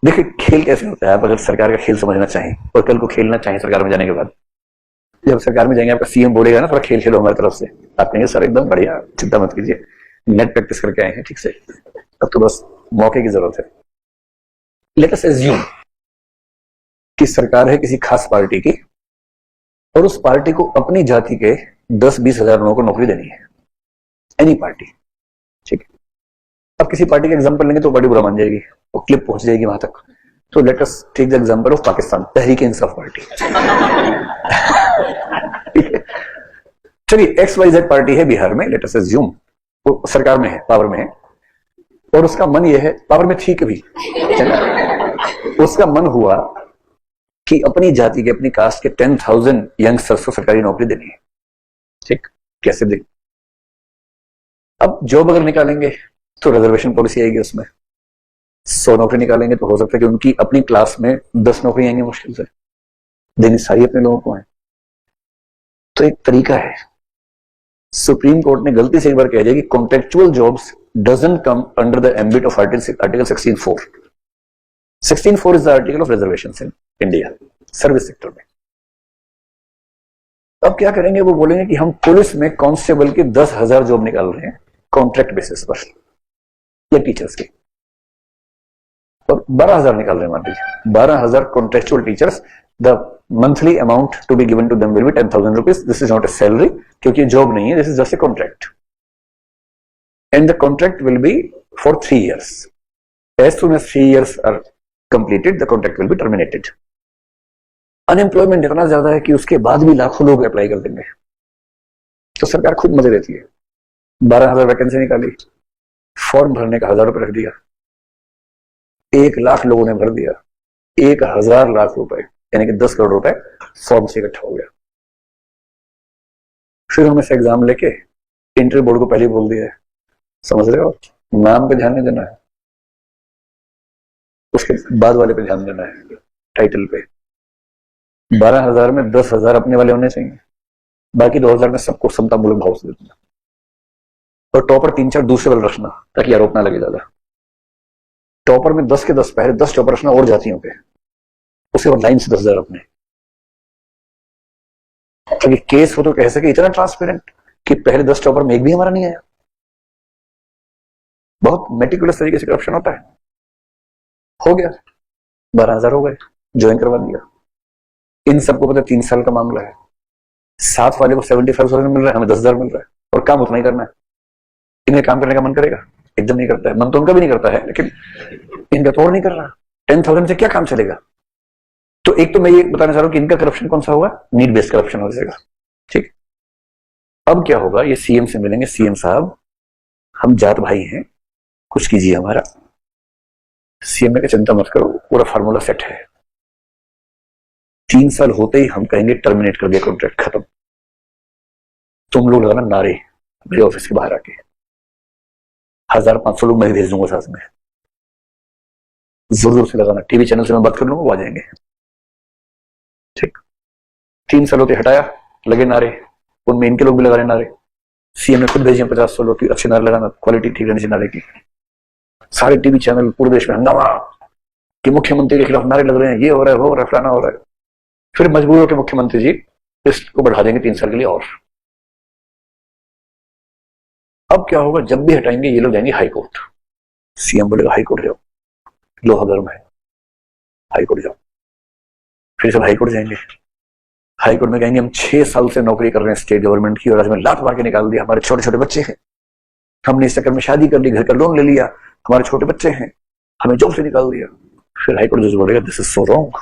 देखिए खेल कैसे होता है, आप अगर सरकार का खेल समझना चाहें और कल को खेलना चाहें सरकार में जाने के बाद, जब सरकार में जाएंगे आपका सीएम बोलेगा ना थोड़ा खेल खेलो हमारी तरफ से, आप कहेंगे सर एकदम बढ़िया, चिंता मत कीजिए, नेट प्रैक्टिस करके आए हैं ठीक से, अब तो बस मौके की जरूरत है। लेट अस अज्यूम कि सरकार है किसी खास पार्टी की और उस पार्टी को अपनी जाति के 10-20 हजार लोगों को नौकरी देनी है, एनी पार्टी, ठीक है। अब किसी पार्टी का एग्जांपल लेंगे तो बड़ी बुरा मान जाएगी, वो क्लिप पहुंच जाएगी वहां तक। तो let us take the example of Pakistan, Tehreek Insaf party. चलिए XYZ पार्टी है बिहार में, लेट अस अज्यूम वो सरकार में है, पावर में है, और उसका मन ये है, पावर में थी कभी, उसका मन हुआ कि अपनी जाति के, अपनी कास्ट के 10,000 यंगस्टर्स को सरकारी नौकरी देनी है, ठीक। कैसे दे? अब जॉब अगर निकालेंगे तो रिजर्वेशन पॉलिसी आएगी उसमें, 100 नौकरी निकालेंगे तो हो सकता है कि उनकी अपनी क्लास में 10 नौकरी आएंगी मुश्किल से, देनी सारी अपने लोगों को है। तो एक तरीका है, सुप्रीम कोर्ट ने गलती से एक बार कह दिया कि contractual jobs doesn't come under the ambit of article 16(4). 16(4) is the article of reservations in India service sector में। अब क्या करेंगे, वो बोलेंगे कि हम पुलिस में कांस्टेबल के 10,000 जॉब निकाल रहे हैं कॉन्ट्रैक्ट बेसिस पर, या टीचर्स की, और 12,000 निकाल रहे हैं, मान लीजिए 12,000 contractual teachers, the monthly amount to be given to them will be 10,000 rupees. This is not a salary, क्योंकि जॉब नहीं है, this is just a contract, and the contract will be for 3 years. As soon as 3 years are completed, the contract will be terminated. Unemployment इतना ज्यादा है कि उसके बाद भी लाखों लोग अप्लाई कर देंगे, तो सरकार खुद मजे लेती है। 12,000 वैकेंसी निकाली, फॉर्म भरने का 1,000 रुपए रख दिया, 1 लाख लोगों ने भर दिया, 1,000 लाख रुपए यानी कि 10 करोड़ रुपए फॉर्म से इकट्ठा हो गया। फिर हम इस एग्जाम लेके इंटर बोर्ड को पहले बोल दिया है, समझ रहे हो, नाम पे ध्यान नहीं देना है, उसके बाद वाले पे ध्यान देना है, टाइटल पे। 12,000 में 10,000 अपने वाले होने चाहिए, बाकी 2,000 में सबको समतामूलक भाव से देना, और टॉपर 3-4 दूसरे वाले रखना ताकि आरोप ना लगे ज्यादा। टॉपर में 10 के 10, पहले 10 टॉपर रखना और जातियों पे, उसके बाद लाइन से 10,000 अपने, ताकि केस हो तो कह सके इतना ट्रांसपेरेंट कि पहले 10 टॉपर में एक भी हमारा नहीं आया। बहुत मेटिकुलस तरीके से करप्शन होता है। हो गया, 12,000 हो गए, ज्वाइन करवा दिया। इन सबको पता 3 साल का मामला है, 7 वाले को 75,000 मिल रहा है, हमें 10,000 मिल रहा है, और काम उतना ही करना है। इन्हें काम करने का मन करेगा? एकदम नहीं करता है, मन तो उनका भी नहीं करता है, लेकिन इनका तो और नहीं कर रहा। 10,000 से क्या काम चलेगा? तो एक तो मैं ये बताना चाह रहा हूं कि इनका करप्शन कौन सा होगा, नीड बेस्ड करप्शन हो जाएगा, ठीक। अब क्या होगा, ये सीएम से मिलेंगे, सीएम साहब हम जात भाई हैं, कुछ कीजिए हमारा। सीएम ने कहा चिंता मत करो, पूरा फार्मूला सेट है, 3 साल होते ही हम कहेंगे टर्मिनेट कर दिया कॉन्ट्रैक्ट, खत्म। तुम लोग लगाना नारे मेरे ऑफिस के बाहर आके, 1,500 लोग मैं भेज दूंगा साथ में, जोर जोर से लगाना, टीवी चैनल से मैं बात कर लूंगा, वो आ जाएंगे, ठीक। 3 साल होते हटाया, लगे नारे, उनमें इनके लोग भी लगा रहे नारे। सीएम ने खुद भेजे 50 लोग की अच्छे नारे लगाना, क्वालिटी ठीक रहने से नारे की। सारे टीवी चैनल पूरे देश में हंगामा कि मुख्यमंत्री के खिलाफ नारे लग रहे हैं, ये हो रहा है, वो हो रहा है, फलाना हो रहा है। फिर मजबूर होकर मुख्यमंत्री जी इसको बढ़ा देंगे 3 साल के लिए और। अब क्या होगा, जब भी हटाएंगे ये लोग जाएंगे हाई कोर्ट, सीएम बोलेगा हाई कोर्ट जाओ, लोहा गर्म है, हाई कोर्ट जाओ। फिर सब हाई कोर्ट जाएंगे, हाई कोर्ट में कहेंगे हम 6 साल से नौकरी कर रहे हैं स्टेट गवर्नमेंट की, और आज में लात मार के निकाल दिया, हमारे छोटे छोटे बच्चे हैं, हमने इस चक्कर में शादी कर ली, घर का लोन ले लिया, हमारे छोटे बच्चे हैं, हमें जॉब से निकाल दिया। फिर हाई कोर्ट जज बोलेगा this is so wrong,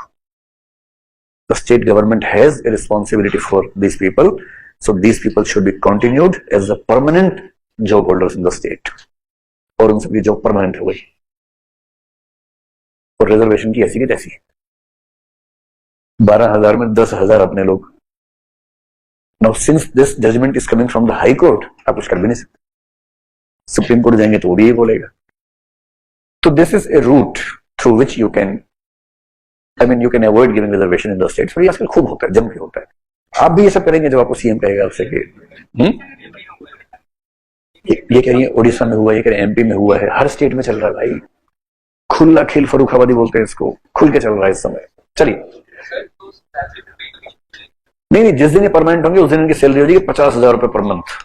the state government has a responsibility for this people, so this people should be continued as the permanent job holders in the state. और उन सबकी जॉब परमानेंट हो गई, और reservation की ऐसी की तैसी। 12,000 में 10,000 अपने लोग। Now since this judgement is coming from the high court, आप कुछ कर भी नहीं सकते। सुप्रीम कोर्ट जाएंगे तो वो भी ये बोलेगा। तो this is a route through which you can, you can avoid giving reservation in the states. और ये आजकल खूब होता है, जम के होता है। आप भी ये सब करेंगे जब आपको सीएम कहेगा आपसे कि ये कह रही है उड़ीसा में हुआ, ये कह रहे एमपी में हुआ है, हर स्टेट में चल रहा है भाई। खुला खेल फरुखाबादी बोलते हैं इसको, खुल के चल रहा है इस समय। चलिए, नहीं, जिस दिन ये परमानेंट होंगे उस दिन इनकी सैलरी हो जाएगी 50,000 रुपए पर मंथ,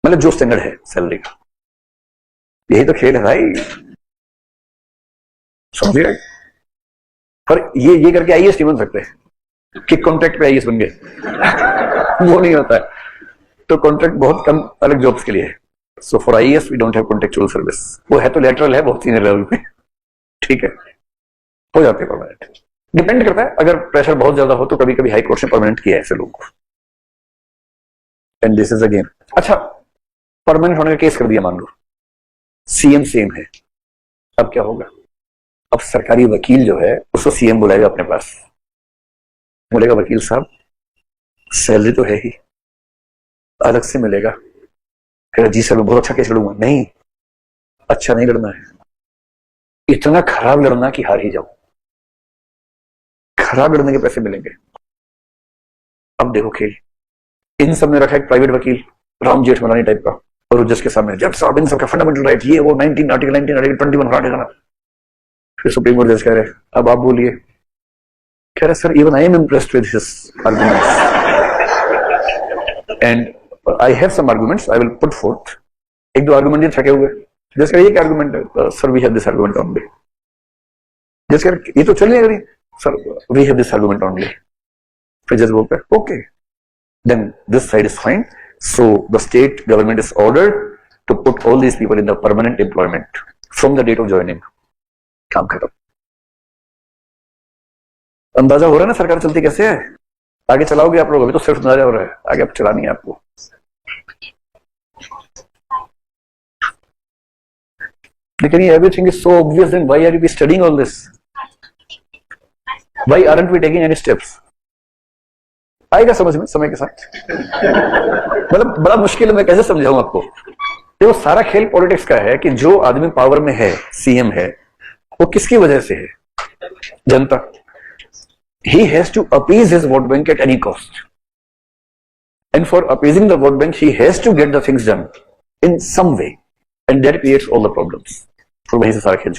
मतलब जो स्टैंडर्ड है सैलरी का। यही तो खेल है भाई, समझिए। पर ये करके आईएएस नहीं बन सकते कि कॉन्ट्रैक्ट पे आईएएस बन गए वो नहीं होता है। तो कॉन्ट्रैक्ट बहुत कम अलग जॉब्स के लिए है। So for IAS we don't have contractual service. वो है तो लेटरल है, बहुत सीनियर लेवल पे, ठीक है, हो जाते हैं परमानेंट। डिपेंड करता है, अगर प्रेशर बहुत ज्यादा हो तो कभी कभी हाई कोर्ट ने परमानेंट किया है ऐसे लोगों को। एंड दिस इज अगेन, अच्छा परमानेंट होने का केस कर दिया मान लो, सीएम सेम है, अब क्या होगा? अब सरकारी वकील जो है उसको सीएम बुलाएगा अपने पास, बोलेगा वकील साहब सैलरी तो है ही, अलग से मिलेगा। कह जी सर मैं बहुत अच्छा केस लड़ूंगा। नहीं, अच्छा नहीं लड़ना है, इतना खराब लड़ना कि हार ही जाओ, खराब लड़ने के पैसे मिलेंगे। अब देखो खेल, इन सब ने रखा एक प्राइवेट वकील राम जेठमलानी टाइप का, और जज के सामने जज साहब इन सबका फंडामेंटल राइट ये वो 19 आर्टिकल 19 आर्टिकल 21 हटा देना। फिर सुप्रीम कोर्ट जज कह रहे अब आप बोलिए। कह रहे sir even I am impressed with his arguments and I have some arguments I will put forth. एक दो आर्गुमेंट ये थके हुए, जज कह रहे ये क्या आर्गुमेंट है? Sir we have this argument only. जज कह रहे ये तो चल नहीं रही। Sir we have this argument only. फिर जज बोलता है okay then this side is fine. So the state government is ordered to put all these people in the permanent employment from the date of joining. काम खत्म। अंदाजा हो रहा है ना सरकार चलती कैसे है? आगे चलाओगे आप लोग, अभी तो सिर्फ अंदाजा हो रहा है, आगे अब चलानी है आपको। लेकिन ये everything is so obvious, then why are we studying all this? Why aren't we taking any steps? आएगा समझ में समय के साथ। मतलब बड़ा मुश्किल है, मैं कैसे समझाऊं आपको। देखो सारा खेल पॉलिटिक्स का है कि जो आदमी पावर में है, सीएम है, वो किसकी वजह से है? जनता। He has to appease his vote bank at any cost, and for appeasing the vote bank he has to get the things done in some way, and that creates all the problems. तो वहीं से सारा खेल